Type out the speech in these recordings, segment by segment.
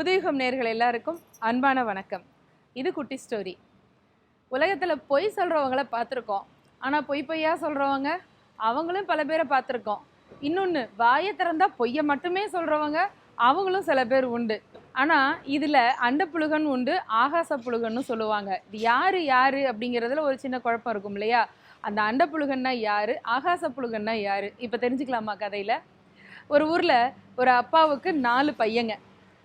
புதுயுகம் நேயர்கள் எல்லாருக்கும் அன்பான வணக்கம். இது குட்டி ஸ்டோரி. உலகத்தில் பொய் சொல்கிறவங்கள பார்த்துருக்கோம். ஆனால் பொய்யா சொல்கிறவங்க அவங்களும் பல பேரை பார்த்துருக்கோம். இன்னொன்று, வாயை திறந்தா பொய்யை மட்டுமே சொல்கிறவங்க அவங்களும் சில பேர் உண்டு. ஆனால் இதில் அண்டப்புழுகன் உண்டு, ஆகாச புழுகன்னு சொல்லுவாங்க. இது யார் யார் அப்படிங்கிறதுல ஒரு சின்ன குழப்பம் இருக்கும் இல்லையா? அந்த அண்டப்புழுகன்னா யார், ஆகாச புழுகன்னா யார், இப்போ தெரிஞ்சுக்கலாமா கதையில்? ஒரு ஊரில் ஒரு அப்பாவுக்கு 4 பையங்க.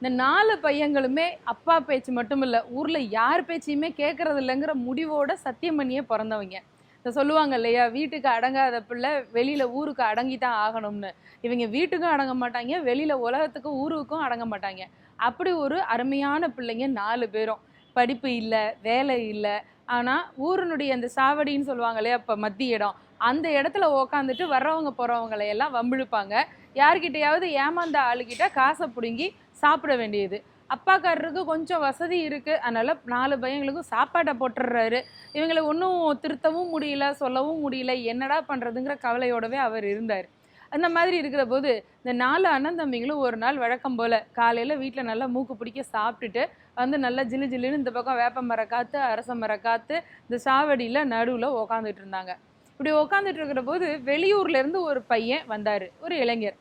இந்த 4 பையங்களுமே அப்பா பேச்சு மட்டும் இல்லை, ஊரில் யார் பேச்சையுமே கேட்கறது இல்லைங்கிற முடிவோட சத்தியம் பண்ணியே பிறந்தவங்க. இதை சொல்லுவாங்க இல்லையா, வீட்டுக்கு அடங்காத பிள்ளை வெளியில் ஊருக்கு அடங்கி தான் ஆகணும்னு. இவங்க வீட்டுக்கும் அடங்க மாட்டாங்க, வெளியில் உலகத்துக்கும் ஊருக்கும் அடங்க மாட்டாங்க. அப்படி ஒரு அருமையான பிள்ளைங்க 4 பேரும். படிப்பு இல்லை, வேலை இல்லை, ஆனால் ஊரினுடைய அந்த சாவடின்னு சொல்லுவாங்க இல்லையா, இப்போ மத்திய இடம், அந்த இடத்துல உக்காந்துட்டு வர்றவங்க போகிறவங்களையெல்லாம் வம்பிழுப்பாங்க. யார்கிட்டையாவது ஏமாந்த ஆளுகிட்ட காசை பிடுங்கி சாப்பிட வேண்டியது. அப்பாக்காரருக்கு கொஞ்சம் வசதி இருக்குது, அதனால் 4 பையங்களுக்கும் சாப்பாட்டை போட்டுடுறாரு. இவங்களை ஒன்றும் திருத்தவும் முடியல, சொல்லவும் முடியல, என்னடா பண்ணுறதுங்கிற கவலையோடவே அவர் இருந்தார். அந்த மாதிரி இருக்கிற போது இந்த 4 அண்ணன் தம்பிங்களும் ஒரு நாள் வழக்கம் போல் காலையில் வீட்டில் நல்லா மூக்கு பிடிக்க சாப்பிட்டுட்டு வந்து நல்லா ஜில்லு ஜில்லுன்னு இந்த பக்கம் வேப்ப மரம் காற்று, அரச மரம் காற்று, இந்த சாவடியில் நடுவில் உக்காந்துட்டு இருந்தாங்க. இப்படி உக்காந்துட்டு இருக்கிற போது வெளியூர்லேருந்து ஒரு பையன் வந்தார், ஒரு இளைஞர்.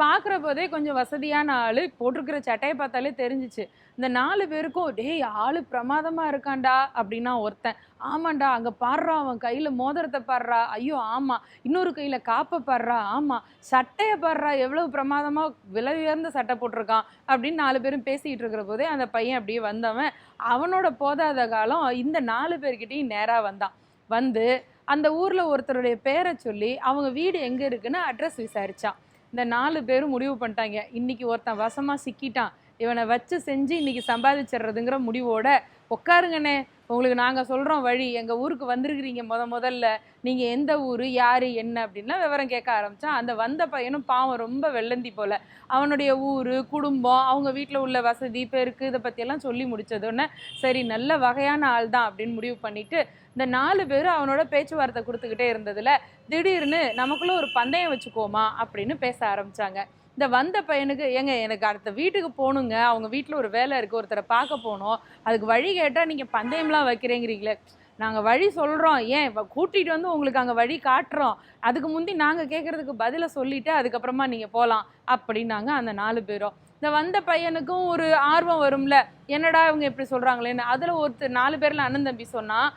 பார்க்குற போதே கொஞ்சம் வசதியான ஆள், போட்டிருக்கிற சட்டையை பார்த்தாலே தெரிஞ்சிச்சு. இந்த 4 பேருக்கும் டேய் ஆள் பிரமாதமாக இருக்காண்டா அப்படின்னா ஒருத்தன், ஆமாண்டா அங்கே பாடுறா, அவன் கையில் மோதிரத்தை பாடுறா, ஐயோ ஆமாம், இன்னொரு கையில் காப்பை பாடுறா, ஆமாம் சட்டையை பாடுறா, எவ்வளோ பிரமாதமாக விலை உயர்ந்த சட்டை போட்டிருக்கான் அப்படின்னு 4 பேரும் பேசிக்கிட்டு இருக்கிற போதே அந்த பையன் அப்படியே வந்தவன் அவனோட போதாத காலம் இந்த 4 பேர்கிட்டையும் நேராக வந்தான். வந்து அந்த ஊரில் ஒருத்தருடைய பேரை சொல்லி அவங்க வீடு எங்கே இருக்குன்னு அட்ரஸ் விசாரித்தான். இந்த 4 பேரும் முடிவு பண்ணிட்டாங்க, இன்னைக்கு ஒருத்தன் வசமாக சிக்கிட்டான், இவனை வச்சு செஞ்சு இன்னைக்கு சம்பாதிச்சிடுறதுங்கிற முடிவோட, உட்காருங்கண்ணே உங்களுக்கு நாங்கள் சொல்கிறோம் வழி, எங்கள் ஊருக்கு வந்திருக்கிறீங்க, முதல்ல நீங்கள் எந்த ஊர், யார் என்ன அப்படின்லாம் விவரம் கேட்க ஆரம்பித்தான். அந்த வந்த பையனும் பாவம் ரொம்ப வெள்ளந்தி போல் அவனுடைய ஊர், குடும்பம், அவங்க வீட்டில் உள்ள வசதி பெருக்கு இதை பற்றியெல்லாம் சொல்லி முடித்ததோடனே சரி நல்ல வகையான ஆள் தான் அப்படின்னு முடிவு பண்ணிவிட்டு இந்த 4 பேரும் அவனோட பேச்சுவார்த்தை கொடுத்துக்கிட்டே இருந்ததில் திடீர்னு நமக்குள்ளே ஒரு பந்தயம் வச்சுக்கோமா அப்படின்னு பேச ஆரம்பித்தாங்க. இந்த வந்த பையனுக்கு, ஏங்க எனக்கு அடுத்த வீட்டுக்கு போகணுங்க, அவங்க வீட்டில் ஒரு வேலை இருக்குது, ஒருத்தரை பார்க்க போகணும், அதுக்கு வழி கேட்டால் நீங்கள் பந்தயம்லாம் வைக்கிறேங்கிறீங்களே. நாங்கள் வழி சொல்கிறோம், ஏன் கூட்டிகிட்டு வந்து உங்களுக்கு அங்கே வழி காட்டுறோம், அதுக்கு முந்தி நாங்கள் கேட்குறதுக்கு பதிலை சொல்லிவிட்டு அதுக்கப்புறமா நீங்கள் போகலாம் அப்படின்னாங்க அந்த 4 பேரும். இந்த வந்த பையனுக்கும் ஒரு ஆர்வம் வரும்ல, என்னடா இவங்க எப்படி சொல்கிறாங்களேன்னு. அதில் ஒருத்தர் 4 பேரில் அண்ணன் தம்பி சொன்னால்,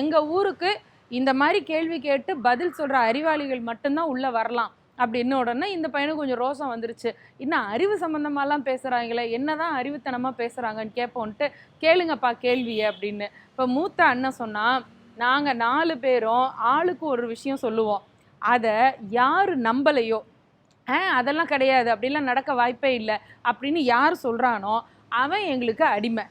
எங்கள் ஊருக்கு இந்த மாதிரி கேள்வி கேட்டு பதில் சொல்கிற அறிவாளிகள் மட்டும்தான் உள்ளே வரலாம் அப்படின்னு. உடனே இந்த பையனுக்கு கொஞ்சம் ரோசம் வந்துருச்சு, இன்னும் அறிவு சம்மந்தமாலாம் பேசுகிறாங்களே, என்ன தான் அறிவுத்தனமாக பேசுகிறாங்கன்னு கேட்போன்ட்டு, கேளுங்கப்பா கேள்வியை அப்படின்னு. இப்போ மூத்த அண்ணன் சொன்னால், நாங்கள் 4 பேரும் ஆளுக்கு ஒரு விஷயம் சொல்லுவோம், அதை யார் நம்பலையோ அதெல்லாம் கிடையாது, அப்படிலாம் நடக்க வாய்ப்பே இல்லை அப்படின்னு யார் சொல்கிறானோ அவன் எங்களுக்கு அடிமை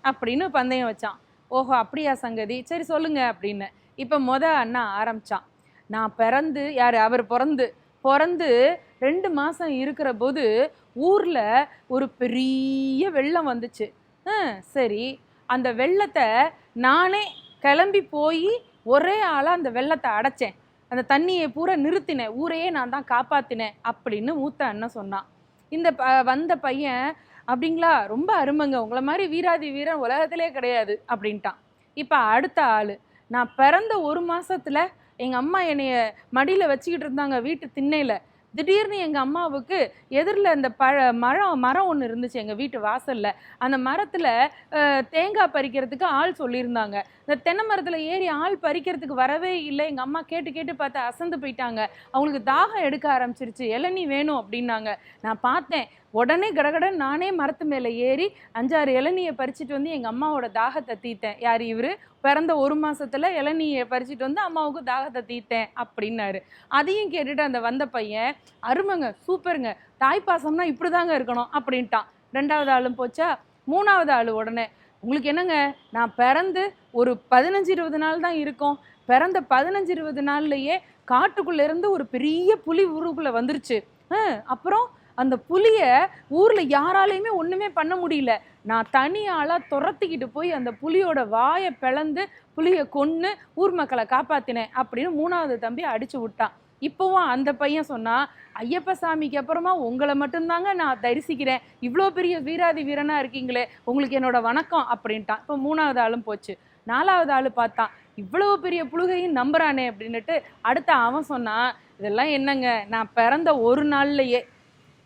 அப்படின்னு பந்தயம் வச்சான். ஓஹோ அப்படியா சங்கதி, சரி சொல்லுங்க அப்படின்னு. இப்போ அண்ணா ஆரம்பித்தான். நான் பிறந்து, யார் அவர் பிறந்து 2 மாதம் இருக்கிற போது ஊரில் ஒரு பெரிய வெள்ளம் வந்துச்சு. சரி, அந்த வெள்ளத்தை நானே கிளம்பி போய் ஒரே ஆளாக அந்த வெள்ளத்தை அடைச்சேன், அந்த தண்ணியை பூரா நிறுத்தினேன், ஊரையே நான் தான் காப்பாற்றினேன் அப்படின்னு மூத்த அண்ணன் சொன்னான். இந்த வந்த பையன், அப்படிங்களா ரொம்ப அருமைங்க, உங்களை மாதிரி வீராதி வீரன் உலகத்திலே கிடையாது அப்படின்ட்டான். இப்போ அடுத்த ஆள், நான் பிறந்த 1 மாதத்தில் எங்கள் அம்மா என்னைய மடியில் வச்சுக்கிட்டு இருந்தாங்க வீட்டு திண்ணையில், திடீர்னு எங்கள் அம்மாவுக்கு எதிரில் அந்த மரம் ஒன்று இருந்துச்சு எங்கள் வீட்டு வாசலில், அந்த மரத்தில் தேங்காய் பறிக்கிறதுக்கு ஆள் சொல்லியிருந்தாங்க. இந்த தென்னை மரத்தில் ஏறி ஆள் பறிக்கிறதுக்கு வரவே இல்லை. எங்கள் அம்மா கேட்டு கேட்டு பார்த்து அசந்து போயிட்டாங்க. அவங்களுக்கு தாகம் எடுக்க ஆரம்பிச்சிருச்சு, இளநீ வேணும் அப்படின்னாங்க. நான் பார்த்தேன், உடனே கடகடன் நானே மரத்து மேலே ஏறி 5-6 இளநியை பறிச்சுட்டு வந்து எங்கள் அம்மாவோட தாகத்தை தீர்த்தேன். யார் இவர், பிறந்த 1 மாதத்தில் இளநியை பறிச்சுட்டு வந்து அம்மாவுக்கு தாகத்தை தீர்த்தேன் அப்படின்னாரு. அதையும் கேட்டுட்டு அந்த வந்த பையன், அருமைங்க சூப்பருங்க, தாய்ப்பாசம்னா இப்படி தாங்க இருக்கணும் அப்படின்ட்டான். 2வது ஆளும் போச்சா. 3வது ஆள் உடனே, உங்களுக்கு என்னங்க, நான் பிறந்து ஒரு 15-20 நாள் தான் இருக்கும், பிறந்த 15-20 நாள்லையே காட்டுக்குள்ளேருந்து ஒரு பெரிய புலி ஊருக்குள்ளே வந்துருச்சு, அப்புறம் அந்த புலியை ஊரில் யாராலையுமே ஒன்றுமே பண்ண முடியல, நான் தனி ஆளாக துரத்திக்கிட்டு போய் அந்த புலியோட வாயை பிளந்து புலியை கொன்று ஊர் மக்களை காப்பாற்றினேன் அப்படின்னு 3வது தம்பி அடிச்சு விட்டான். இப்போவும் அந்த பையன் சொன்னா, ஐயப்ப சாமிக்கு அப்புறமா உங்களை மட்டும்தாங்க நான் தரிசிக்கிறேன், இவ்வளோ பெரிய வீராதி வீரனா இருக்கீங்களே, உங்களுக்கு என்னோட வணக்கம் அப்படின்ட்டான். இப்போ 3வது ஆளும் போச்சு. 4வது ஆள் பார்த்தான், இவ்வளவு பெரிய புழுகையும் நம்புறானே அப்படின்னுட்டு அடுத்த அவன் சொன்னான், இதெல்லாம் என்னங்க, நான் பிறந்த ஒரு நாள்லயே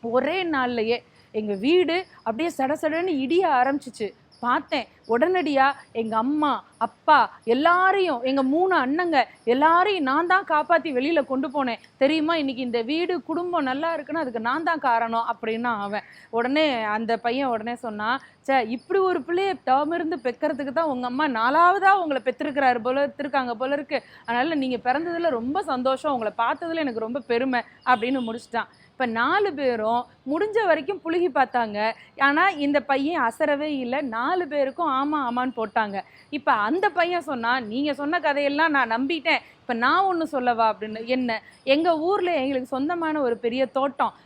ஒரே நாள்லயே எங்க வீடு அப்படியே சடசடன்னு இடிய ஆரம்பிச்சிச்சு. பார்த்தேன் உடனடியா எங்க அம்மா அப்பா எல்லாரையும், எங்க 3 அண்ணங்க எல்லாரையும் நான் தான் காப்பாத்தி வெளியில கொண்டு போனேன் தெரியுமா, இன்னைக்கு இந்த வீடு குடும்பம் நல்லா இருக்குன்னா அதுக்கு நான் தான் காரணம் அப்படின்னா அவன். உடனே அந்த பையன் உடனே சொன்னான், சே இப்படி ஒரு பிள்ளைய தவமிருந்து பெக்கிறதுக்கு தான் உங்க அம்மா 4வதா உங்களை பெற்றிருக்கிறாரு போல இருக்காங்க போல இருக்கு, அதனால நீங்க பிறந்ததுல ரொம்ப சந்தோஷம், உங்களை பார்த்ததுல எனக்கு ரொம்ப பெருமை அப்படின்னு முடிச்சிட்டான். இப்போ 4 பேரும் முடிஞ்ச வரைக்கும் புழுகி பார்த்தாங்க. ஆனால் இந்த பையன் அசரவே இல்லை. 4 பேருக்கும் ஆமாம் ஆமான்னு போட்டாங்க. இப்போ அந்த பையன் சொன்னான், நீங்கள் சொன்ன கதையெல்லாம் நான் நம்பிட்டேன், இப்போ நான் ஒன்று சொல்லவா அப்படின்னு. என்ன, எங்கள் ஊரில் எங்களுக்கு சொந்தமான ஒரு பெரிய தோட்டம்.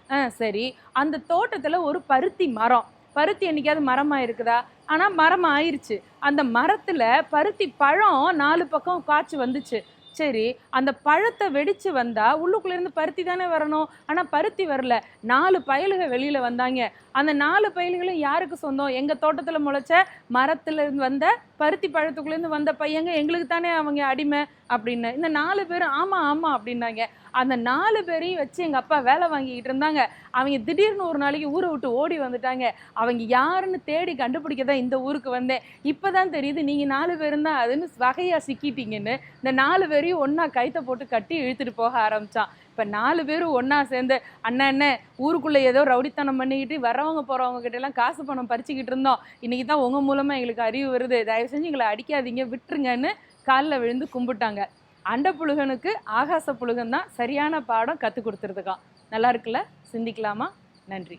சரி, அந்த தோட்டத்தில் ஒரு பருத்தி மரம். பருத்தி என்னைக்காவது மரமாக இருக்குதா? ஆனால் மரம் ஆயிடுச்சு. அந்த மரத்தில் பருத்தி பழம் 4 பக்கம் காய்ச்சி வந்துச்சு. சரி, அந்த பழத்தை வெடிச்சு வந்தா உள்ளுக்குள்ள இருந்து பருத்தி தானே வரணும், ஆனா பருத்தி வரல. 4 பயலுக வெளியில வந்தாங்க. அந்த 4 பயல்களும் யாருக்கு சொந்தம்? எங்க தோட்டத்துல முளைச்ச மரத்துல இருந்து வந்த பருத்தி பழத்துக்குள்ள இருந்து வந்த பையங்க, எங்களுக்கு தானே அவங்க அடிமை அப்படின்னு. இந்த 4 பேரும் ஆமா ஆமா அப்படின்னாங்க. அந்த 4 பேரையும் வச்சு எங்க அப்பா வேலை வாங்கிக்கிட்டு இருந்தாங்க. அவங்க திடீர்னு ஒரு நாளைக்கு ஊரை விட்டு ஓடி வந்துட்டாங்க. அவங்க யாருன்னு தேடி கண்டுபிடிக்க தான் இந்த ஊருக்கு வந்தேன். இப்பதான் தெரியுது நீங்க 4 பேரும் தான் அதுன்னு வகையா சிக்கிட்டீங்கன்னு. இந்த 4 பேரையும் ஒன்னா கைத்த போட்டு கட்டி இழுத்துட்டு போக ஆரம்பிச்சான். இப்போ 4 பேரும் ஒன்றா சேர்ந்து, அண்ணன் ஊருக்குள்ளே ஏதோ ரவுடித்தனம் பண்ணிக்கிட்டு வரவங்க போகிறவங்க கிட்டலாம் காசு பணம் பறிச்சுக்கிட்டு இருந்தோம், இன்றைக்கி தான் உங்கள் மூலமாக எங்களுக்கு அறிவு வருது, தயவு செஞ்சு எங்களை அடிக்காதீங்க விட்டுருங்கன்னு காலில் விழுந்து கும்பிட்டாங்க. அண்ட புழுகனுக்கு ஆகாச புழுகன் தான் சரியான பாடம் கற்றுக் கொடுத்துருதுக்கான். நல்லா இருக்குல்ல? சிந்திக்கலாமா? நன்றி.